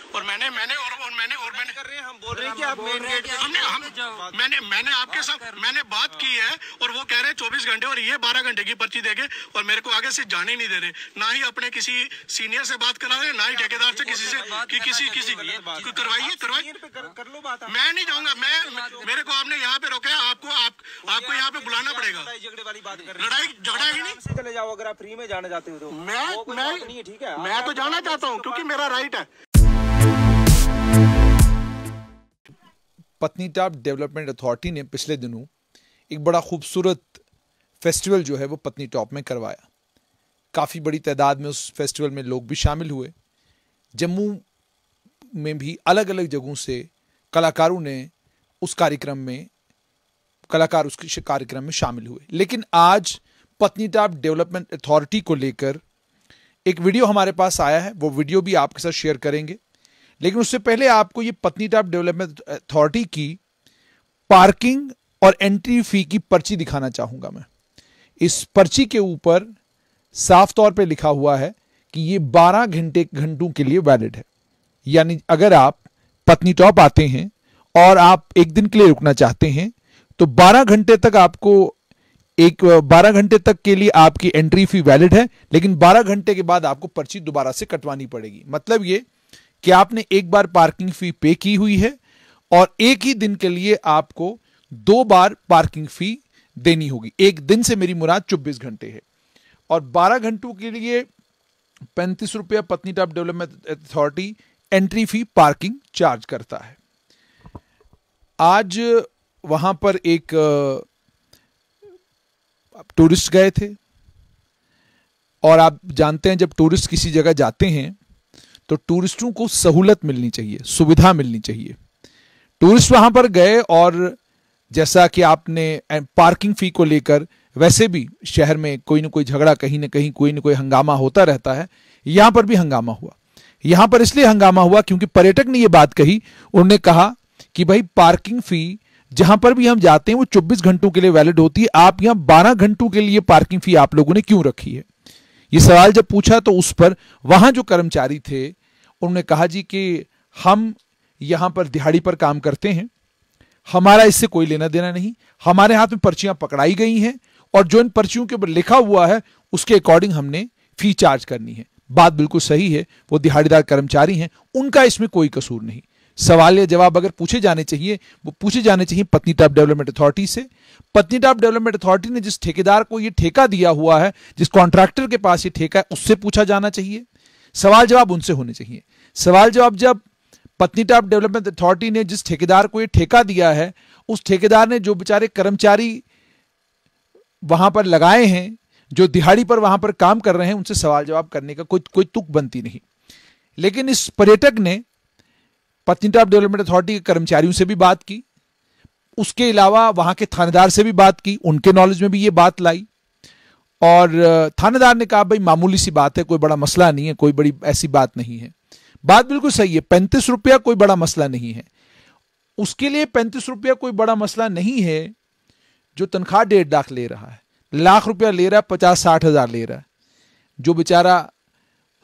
और मैंने कर रहे हैं, हम बोल रहे हैं कि आप मेन गेट मैंने आपके साथ मैंने बात की है और वो कह रहे हैं 24 घंटे और ये 12 घंटे की पर्ची देके और मेरे को आगे से जाने नहीं दे रहे। ना ही अपने किसी सीनियर से बात करा रहे, ना ही ठेकेदार से किसी से कि किसी करवाइए कर लो बात। मैं नहीं जाऊंगा। मेरे को आपने यहाँ पे रोका है, आपको यहाँ पे बुलाना पड़ेगा। झगड़े वाली बात कर रहे हैं, लड़ाई झगड़ा ही नहीं। चले जाओ अगर आप फ्री में जाना चाहते हो तो। मैं ठीक है, मैं तो जाना चाहता हूँ क्योंकि मेरा राइट है। पत्नीटाप डेवलपमेंट अथॉरिटी ने पिछले दिनों एक बड़ा खूबसूरत फेस्टिवल जो है वो पत्नीटॉप में करवाया। काफ़ी बड़ी तादाद में उस फेस्टिवल में लोग भी शामिल हुए। जम्मू में भी अलग अलग जगहों से कलाकारों ने उस कार्यक्रम में शामिल हुए। लेकिन आज पत्नीटाप डेवलपमेंट अथॉरिटी को लेकर एक वीडियो हमारे पास आया है, वो वीडियो भी आपके साथ शेयर करेंगे। लेकिन उससे पहले आपको ये पत्नीटाप डेवलपमेंट अथॉरिटी की पार्किंग और एंट्री फी की पर्ची दिखाना चाहूंगा मैं। इस पर्ची के ऊपर साफ तौर पे लिखा हुआ है कि ये 12 घंटों के लिए वैलिड है। यानी अगर आप पत्नीटॉप आते हैं और आप एक दिन के लिए रुकना चाहते हैं तो 12 घंटे तक के लिए आपकी एंट्री फी वैलिड है। लेकिन 12 घंटे के बाद आपको पर्ची दोबारा से कटवानी पड़ेगी। मतलब ये कि आपने एक बार पार्किंग फी पे की हुई है और एक ही दिन के लिए आपको 2 बार पार्किंग फी देनी होगी। एक दिन से मेरी मुराद 24 घंटे है और 12 घंटों के लिए 35 रुपया Patnitop development authority entry fee parking charge करता है। आज वहां पर एक टूरिस्ट गए थे और आप जानते हैं जब टूरिस्ट किसी जगह जाते हैं तो टूरिस्टों को सहूलत मिलनी चाहिए, सुविधा मिलनी चाहिए। टूरिस्ट वहां पर गए और जैसा कि आपने पार्किंग फी को लेकर, वैसे भी शहर में कोई ना कोई झगड़ा, कहीं ना कहीं कोई ना कोई हंगामा होता रहता है। यहां पर भी हंगामा हुआ। यहां पर इसलिए हंगामा हुआ क्योंकि पर्यटक ने यह बात कही। उन्होंने कहा कि भाई पार्किंग फी जहां पर भी हम जाते हैं वो 24 घंटों के लिए वैलिड होती है, आप यहां 12 घंटों के लिए पार्किंग फी आप लोगों ने क्यों रखी है। ये सवाल जब पूछा तो उस पर वहां जो कर्मचारी थे उन्होंने कहा जी कि हम यहां पर दिहाड़ी पर काम करते हैं, हमारा इससे कोई लेना देना नहीं, हमारे हाथ में पर्चियां पकड़ाई गई हैं और जो इन पर्चियों के ऊपर लिखा हुआ है उसके अकॉर्डिंग हमने फी चार्ज करनी है। बात बिल्कुल सही है, वो दिहाड़ीदार कर्मचारी हैं, उनका इसमें कोई कसूर नहीं। सवाल या जवाब अगर पूछे जाने चाहिए वो पूछे जाने चाहिए पत्नीटाप डेवलपमेंट अथॉरिटी से। पत्नीटाप डेवलपमेंट अथॉरिटी ने जिस ठेकेदार को ये ठेका दिया हुआ है, जिस कॉन्ट्रैक्टर के पास ये ठेका है, उससे पूछा जाना चाहिए। सवाल जवाब उनसे होने चाहिए। सवाल जवाब जब पत्नीटाप डेवलपमेंट अथॉरिटी ने जिस ठेकेदार को ये ठेका दिया है, उस ठेकेदार ने जो बेचारे कर्मचारी वहां पर लगाए हैं, जो दिहाड़ी पर वहां पर काम कर रहे हैं, उनसे सवाल जवाब करने का कोई तुक बनती नहीं। लेकिन इस पर्यटक ने पत्नीटाप डेवलपमेंट अथॉरिटी के कर्मचारियों से भी बात की, उसके अलावा वहां के थानेदार से भी बात की, उनके नॉलेज में भी ये बात लाई और थानेदार ने कहा भाई मामूली सी बात है, कोई बड़ा मसला नहीं है, कोई बड़ी ऐसी बात नहीं है। बात बिल्कुल सही है, 35 रुपया कोई बड़ा मसला नहीं है। उसके लिए 35 रुपया कोई बड़ा मसला नहीं है जो तनख्वाह 1.5 लाख ले रहा है, लाख रुपया ले रहा है, 50-60 हजार ले रहा है। जो बेचारा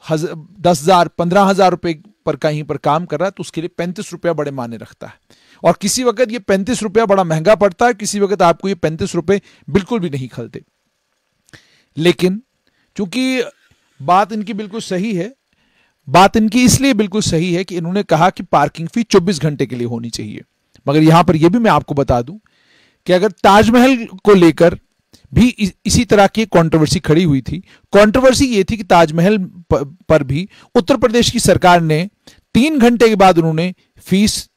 10,000 15,000 रुपए पर कहीं पर काम कर रहा है तो उसके लिए 35 रुपया बड़े मायने रखता है। और किसी वक्त ये 35 रुपया बड़ा महंगा पड़ता है, किसी वक्त आपको ये 35 रुपए बिल्कुल भी नहीं खलते। लेकिन चूंकि बात इनकी बिल्कुल सही है, बात इनकी इसलिए बिल्कुल सही है कि इन्होंने कहा कि पार्किंग फी 24 घंटे के लिए होनी चाहिए। मगर यहां पर यह भी मैं आपको बता दूं कि अगर ताजमहल को लेकर भी इसी तरह की कंट्रोवर्सी खड़ी हुई थी। कंट्रोवर्सी ये थी कि ताजमहल पर भी उत्तर प्रदेश की सरकार ने 3 घंटे के बाद उन्होंने फीस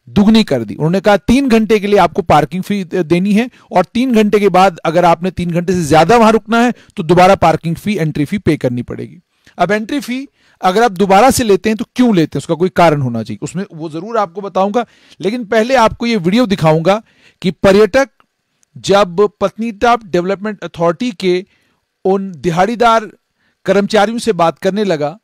दुगनी कर दी। उन्होंने कहा 3 घंटे के लिए आपको पार्किंग फी देनी है और 3 घंटे के बाद अगर आपने 3 घंटे से ज्यादा वहां रुकना है तो दोबारा पार्किंग फी, एंट्री फी पे करनी पड़ेगी। अब एंट्री फी अगर आप दोबारा से लेते हैं तो क्यों लेते हैं, उसका कोई कारण होना चाहिए, उसमें वो जरूर आपको बताऊंगा। लेकिन पहले आपको ये वीडियो दिखाऊंगा कि पर्यटक जब पत्नीटाप डेवलपमेंट अथॉरिटी के उन दिहाड़ीदार कर्मचारियों से बात करने लगा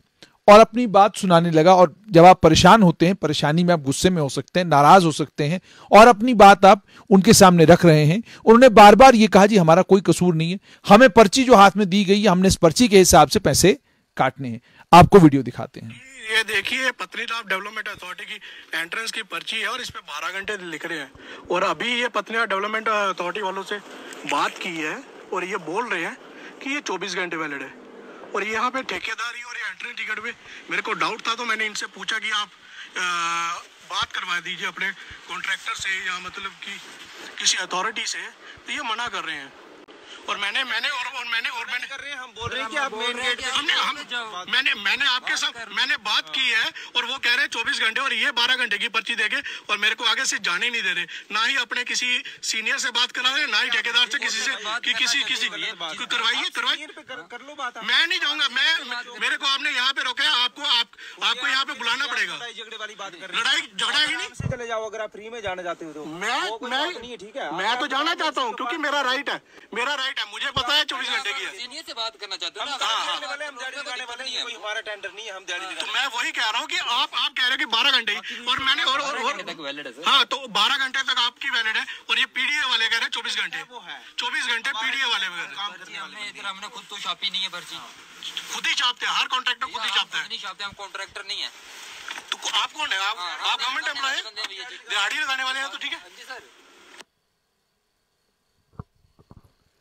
और अपनी बात सुनाने लगा। और जब आप परेशान होते हैं, परेशानी में आप गुस्से में हो सकते हैं, नाराज हो सकते हैं और अपनी बात आप उनके सामने रख रहे हैं। उन्होंने बार बार ये कहा जी हमारा कोई कसूर नहीं है, हमें पर्ची जो हाथ में दी गई है हमने इस पर्ची के हिसाब से पैसे काटने हैं। आपको वीडियो दिखाते हैं। ये देखिए पत्नीटॉप डेवलपमेंट अथॉरिटी की एंट्रेंस की पर्ची है और इस पे 12 घंटे लिख रहे हैं। और अभी ये पत्नीटॉप डेवलपमेंट अथॉरिटी वालों से बात की है और ये बोल रहे हैं कि ये 24 घंटे वैलिड है। और यहाँ पे ठेकेदारी और ये एंट्री टिकट पे मेरे को डाउट था, तो मैंने इनसे पूछा कि आप बात करवा दीजिए अपने कॉन्ट्रैक्टर से या मतलब कि किसी अथॉरिटी से, तो ये मना कर रहे हैं। और मैंने कर रहे हैं, हम बोल रहे हैं कि आप मेन गेट मैंने आपके साथ मैंने बात की है और वो कह रहे हैं 24 घंटे और ये 12 घंटे की पर्ची देके और मेरे को आगे से जाने नहीं दे रहे। ना ही अपने किसी सीनियर से बात करा रहे, ना ही ठेकेदार से किसी से कि किसी करवाइए कर लो बात। मैं नहीं जाऊंगा। मेरे को आपने यहाँ पे रोका है, आपको यहाँ पे बुलाना पड़ेगा। झगड़े वाली बात कर रहे हैं, लड़ाई झगड़ा ही नहीं। चले जाओ अगर आप फ्री में जाना चाहते हो तो। मैं ठीक है, मैं तो जाना चाहता हूँ क्योंकि मेरा राइट है, मुझे पता है 24 घंटे की है। सीनियर से बात करना चाहते हो ना? कोई हमारा टेंडर नहीं है, हम दिहाड़ी तो मैं वही कह रहा हूँ कि आप कह रहे हो कि 12 घंटे ही और मैंने और हाँ, तो 12 घंटे तक आपकी वैलिड है और ये पीडीए वाले कह रहे हैं 24 घंटे। 24 घंटे पीडीए वाले हमने खुद तो छापी नहीं है पर्ची, खुद ही छापते हैं। हर कॉन्ट्रैक्टर खुद ही छापता है। नहीं छापते, हम कॉन्ट्रैक्टर नहीं है। तो आप कौन है? आप गवर्नमेंट एम्प्लॉय है, दिहाड़ी लगाने वाले हैं, तो ठीक है।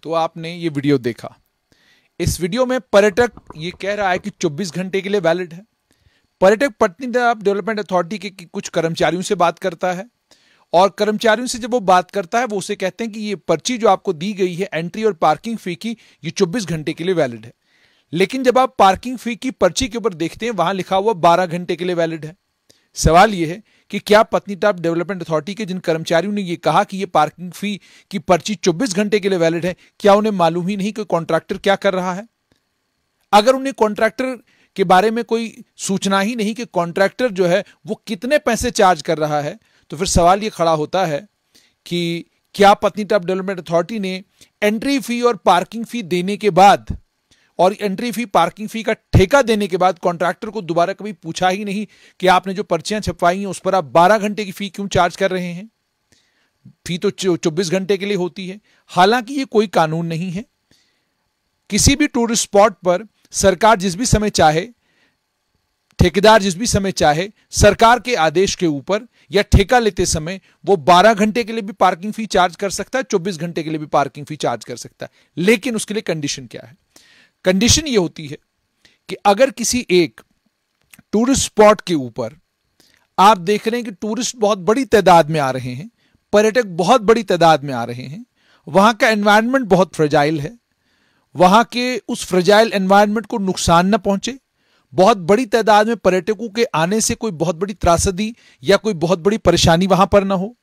तो आपने ये वीडियो देखा। इस वीडियो में पर्यटक ये कह रहा है कि 24 घंटे के लिए वैलिड है। पर्यटक पत्नीटॉप डेवलपमेंट अथॉरिटी के कुछ कर्मचारियों से बात करता है और कर्मचारियों से जब वो बात करता है वो उसे कहते हैं कि ये पर्ची जो आपको दी गई है एंट्री और पार्किंग फी की, ये 24 घंटे के लिए वैलिड है। लेकिन जब आप पार्किंग फी की पर्ची के ऊपर देखते हैं वहां लिखा हुआ 12 घंटे के लिए वैलिड है। सवाल यह है कि क्या पत्नीटॉप डेवलपमेंट अथॉरिटी के जिन कर्मचारियों ने यह कहा कि यह पार्किंग फी की पर्ची 24 घंटे के लिए वैलिड है, क्या उन्हें मालूम ही नहीं कि कॉन्ट्रैक्टर क्या कर रहा है? अगर उन्हें कॉन्ट्रैक्टर के बारे में कोई सूचना ही नहीं कि कॉन्ट्रैक्टर जो है वो कितने पैसे चार्ज कर रहा है, तो फिर सवाल यह खड़ा होता है कि क्या पत्नीटॉप डेवलपमेंट अथॉरिटी ने एंट्री फी और पार्किंग फी देने के बाद और एंट्री फी पार्किंग फी का ठेका देने के बाद कॉन्ट्रैक्टर को दोबारा कभी पूछा ही नहीं कि आपने जो पर्चियां छपवाई हैं उस पर आप 12 घंटे की फी क्यों चार्ज कर रहे हैं? फी तो 24 घंटे के लिए होती है। हालांकि ये कोई कानून नहीं है। किसी भी टूरिस्ट स्पॉट पर सरकार जिस भी समय चाहे, ठेकेदार जिस भी समय चाहे, सरकार के आदेश के ऊपर या ठेका लेते समय वो 12 घंटे के लिए भी पार्किंग फी चार्ज कर सकता है, 24 घंटे के लिए भी पार्किंग फी चार्ज कर सकता है। लेकिन उसके लिए कंडीशन क्या है? कंडीशन ये होती है कि अगर किसी एक टूरिस्ट स्पॉट के ऊपर आप देख रहे हैं कि टूरिस्ट बहुत बड़ी तादाद में आ रहे हैं, पर्यटक बहुत बड़ी तादाद में आ रहे हैं, वहां का एनवायरनमेंट बहुत फ्रेजाइल है, वहां के उस फ्रेजाइल एनवायरनमेंट को नुकसान न पहुंचे, बहुत बड़ी तादाद में पर्यटकों के आने से कोई बहुत बड़ी त्रासदी या कोई बहुत बड़ी परेशानी वहां पर ना हो,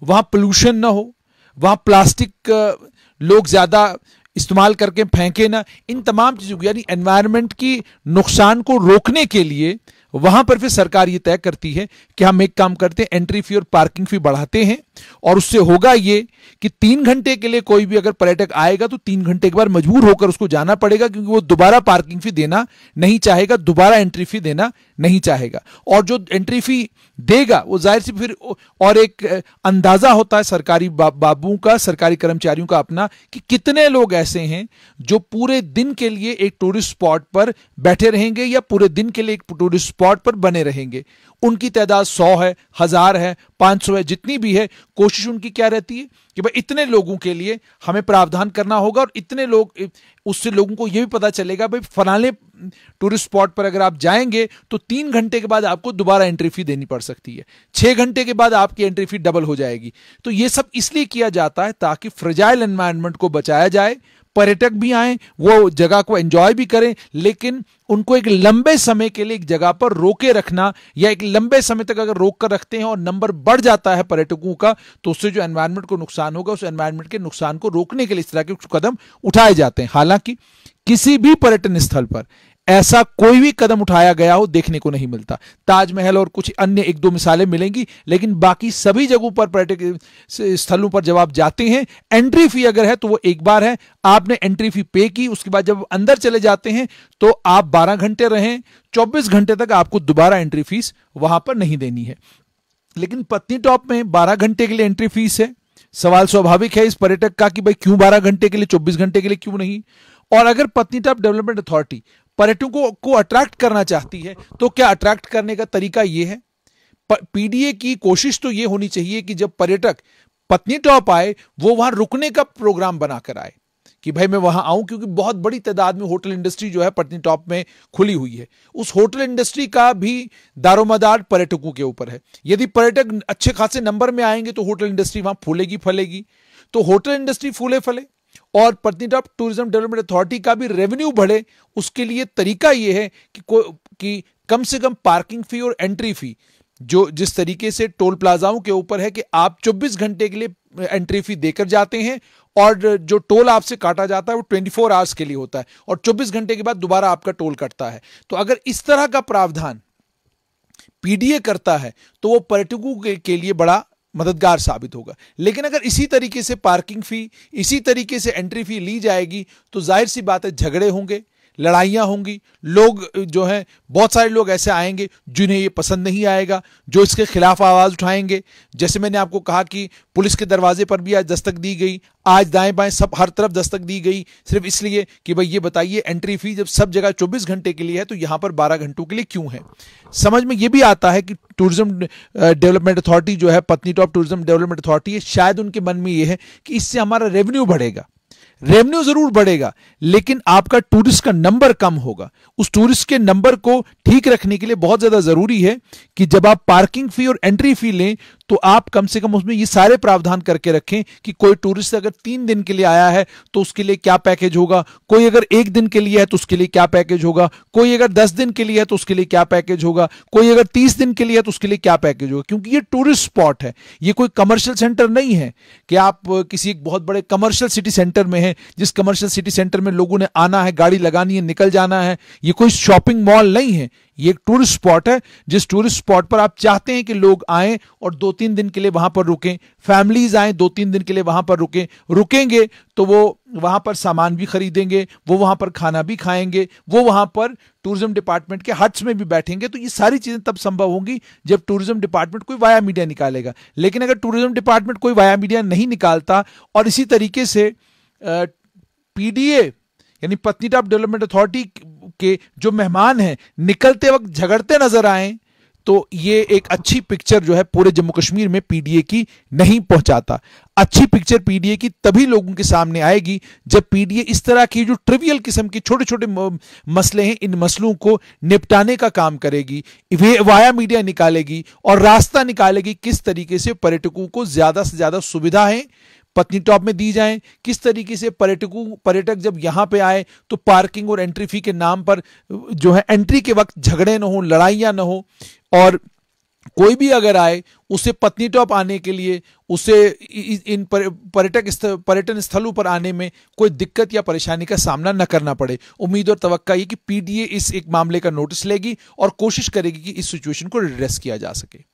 वहां पोल्यूशन ना हो, वहां प्लास्टिक लोग ज्यादा इस्तेमाल करके फेंके ना, इन तमाम चीजों को यानी एनवायरनमेंट की नुकसान को रोकने के लिए वहां पर फिर सरकार ये तय करती है कि हम एक काम करते हैं, एंट्री फी और पार्किंग फी बढ़ाते हैं। और उससे होगा ये कि 3 घंटे के लिए कोई भी अगर पर्यटक आएगा तो 3 घंटे के बाद मजबूर होकर उसको जाना पड़ेगा, क्योंकि वो दोबारा पार्किंग फी देना नहीं चाहेगा, दोबारा एंट्री फी देना नहीं चाहेगा। और जो एंट्री फी देगा वो जाहिर सी फिर और एक अंदाजा होता है सरकारी बाबुओं का, सरकारी कर्मचारियों का अपना, कि कितने लोग ऐसे हैं जो पूरे दिन के लिए एक टूरिस्ट स्पॉट पर बैठे रहेंगे या पूरे दिन के लिए एक टूरिस्ट स्पॉट पर बने रहेंगे। उनकी तादाद 100 है, 1000 है, 500 है, जितनी भी है, कोशिश उनकी क्या रहती है कि भाई इतने लोगों के लिए हमें प्रावधान करना होगा। और इतने लोग, उससे लोगों को यह भी पता चलेगा भाई फलाने टूरिस्ट स्पॉट पर अगर आप जाएंगे तो 3 घंटे के बाद आपको दोबारा एंट्री फी देनी पड़ सकती है, 6 घंटे के बाद आपकी एंट्री फी डबल हो जाएगी। तो यह सब इसलिए किया जाता है ताकि फ्रेजाइल एनवायरनमेंट को बचाया जाए, पर्यटक भी आए, वो जगह को एंजॉय भी करें, लेकिन उनको एक लंबे समय के लिए एक जगह पर रोके रखना, या एक लंबे समय तक अगर रोक कर रखते हैं और नंबर बढ़ जाता है पर्यटकों का, तो उससे जो एनवायरनमेंट को नुकसान होगा, उस एनवायरनमेंट के नुकसान को रोकने के लिए इस तरह के कदम उठाए जाते हैं। हालांकि किसी भी पर्यटन स्थल पर ऐसा कोई भी कदम उठाया गया हो देखने को नहीं मिलता। ताजमहल और कुछ अन्य 1-2 मिसालें मिलेंगी, लेकिन बाकी सभी जगहों पर पर्यटक स्थलों पर जब आप जाते हैं, एंट्री फी अगर है तो वो एक बार है, आपने एंट्री फी पे की, उसके बाद जब अंदर चले जाते हैं तो आप 12 घंटे रहें, 24 घंटे तक आपको दोबारा एंट्री फीस वहां पर नहीं देनी है। लेकिन पत्नीटॉप में 12 घंटे के लिए एंट्री फीस है। सवाल स्वाभाविक है इस पर्यटक का कि भाई क्यों 12 घंटे के लिए, 24 घंटे के लिए क्यों नहीं? और अगर पत्नीटॉप डेवलपमेंट अथॉरिटी पर्यटकों को अट्रैक्ट करना चाहती है, तो क्या अट्रैक्ट करने का तरीका यह है? पीडीए की कोशिश तो यह होनी चाहिए कि जब पर्यटक पत्नीटॉप आए वो वहां रुकने का प्रोग्राम बनाकर आए कि भाई मैं वहां आऊं, क्योंकि बहुत बड़ी तादाद में होटल इंडस्ट्री जो है पत्नीटॉप में खुली हुई है। उस होटल इंडस्ट्री का भी दारोमदार पर्यटकों के ऊपर है। यदि पर्यटक अच्छे खासे नंबर में आएंगे तो होटल इंडस्ट्री वहां फूलेगी फलेगी। तो होटल इंडस्ट्री फूले फले और पत्नीटॉप टूरिज्म डेवलपमेंट अथॉरिटी का भी रेवेन्यू बढ़े, उसके लिए तरीका यह है कि कम से कम पार्किंग फी और एंट्री फी जो जिस तरीके से टोल प्लाजाओं के ऊपर है कि आप 24 घंटे के लिए एंट्री फी देकर जाते हैं और जो टोल आपसे काटा जाता है वो 24 आवर्स के लिए होता है और 24 घंटे के बाद दोबारा आपका टोल कटता है। तो अगर इस तरह का प्रावधान पीडीए करता है तो वो पर्यटकों के लिए बड़ा मददगार साबित होगा। लेकिन अगर इसी तरीके से पार्किंग फी, इसी तरीके से एंट्री फी ली जाएगी तो जाहिर सी बात है झगड़े होंगे, लड़ाइयां होंगी, लोग जो हैं बहुत सारे लोग ऐसे आएंगे जिन्हें ये पसंद नहीं आएगा, जो इसके खिलाफ आवाज उठाएंगे। जैसे मैंने आपको कहा कि पुलिस के दरवाजे पर भी आज दस्तक दी गई, आज दाएं बाएं सब हर तरफ दस्तक दी गई, सिर्फ इसलिए कि भाई ये बताइए एंट्री फी जब सब जगह 24 घंटे के लिए है तो यहां पर 12 घंटों के लिए क्यों है। समझ में ये भी आता है कि टूरिज्म डेवलपमेंट अथॉरिटी जो है, पत्नीटॉप टूरिज्म डेवलपमेंट अथॉरिटी है, शायद उनके मन में ये है कि इससे हमारा रेवेन्यू बढ़ेगा। रेवेन्यू जरूर बढ़ेगा लेकिन आपका टूरिस्ट का नंबर कम होगा। उस टूरिस्ट के नंबर को ठीक रखने के लिए बहुत ज्यादा जरूरी है कि जब आप पार्किंग फी और एंट्री फी लें तो आप कम से कम उसमें ये सारे प्रावधान करके रखें कि कोई टूरिस्ट अगर 3 दिन के लिए आया है तो उसके लिए क्या पैकेज होगा, कोई अगर 1 दिन के लिए है तो उसके लिए क्या पैकेज होगा, कोई अगर 10 दिन के लिए है तो उसके लिए क्या पैकेज होगा, कोई अगर 30 दिन के लिए है तो उसके लिए क्या पैकेज होगा। क्योंकि ये टूरिस्ट स्पॉट है, ये कोई कमर्शियल सेंटर नहीं है कि आप किसी एक बहुत बड़े कमर्शियल सिटी सेंटर में है, जिस कमर्शियल सिटी सेंटर में लोगों ने आना है, गाड़ी लगानी है, निकल जाना है। ये कोई शॉपिंग मॉल नहीं है, ये एक टूरिस्ट स्पॉट है। जिस टूरिस्ट स्पॉट पर आप चाहते हैं कि लोग आएं और 2-3 दिन के लिए वहां पर रुकें, फैमिलीज आएं 2-3 दिन के लिए वहां पर रुकेंगे तो वो वहां पर सामान भी खरीदेंगे, वो वहां पर खाना भी खाएंगे, वो वहां पर टूरिज्म डिपार्टमेंट के हट्स में भी बैठेंगे। तो ये सारी चीजें तब संभव होंगी जब टूरिज्म डिपार्टमेंट कोई वाया मीडिया निकालेगा। लेकिन अगर टूरिज्म डिपार्टमेंट कोई वाया मीडिया नहीं निकालता और इसी तरीके से पीडीए यानी पत्नीटॉप डेवलपमेंट अथॉरिटी के जो मेहमान हैं निकलते वक्त झगड़ते नजर आए तो ये एक अच्छी पिक्चर जो है पूरे जम्मू कश्मीर में पीडीए की नहीं पहुंचाता। अच्छी पिक्चर पीडीए की तभी लोगों के सामने आएगी जब पीडीए इस तरह की जो ट्रिवियल किस्म के छोटे छोटे मसले हैं, इन मसलों को निपटाने का काम करेगी, वे वाया मीडिया निकालेगी और रास्ता निकालेगी किस तरीके से पर्यटकों को ज्यादा से ज्यादा सुविधाएं पत्नीटॉप में दी जाएं, किस तरीके से पर्यटक जब यहां पे आए तो पार्किंग और एंट्री फी के नाम पर जो है एंट्री के वक्त झगड़े न हो, लड़ाइयां न हो, और कोई भी अगर आए उसे पत्नीटॉप आने के लिए उसे इन पर्यटन स्थलों पर आने में कोई दिक्कत या परेशानी का सामना न करना पड़े। उम्मीद और तवक्का ये कि पीडीए इस एक मामले का नोटिस लेगी और कोशिश करेगी कि इस सिचुएशन को रिड्रेस किया जा सके।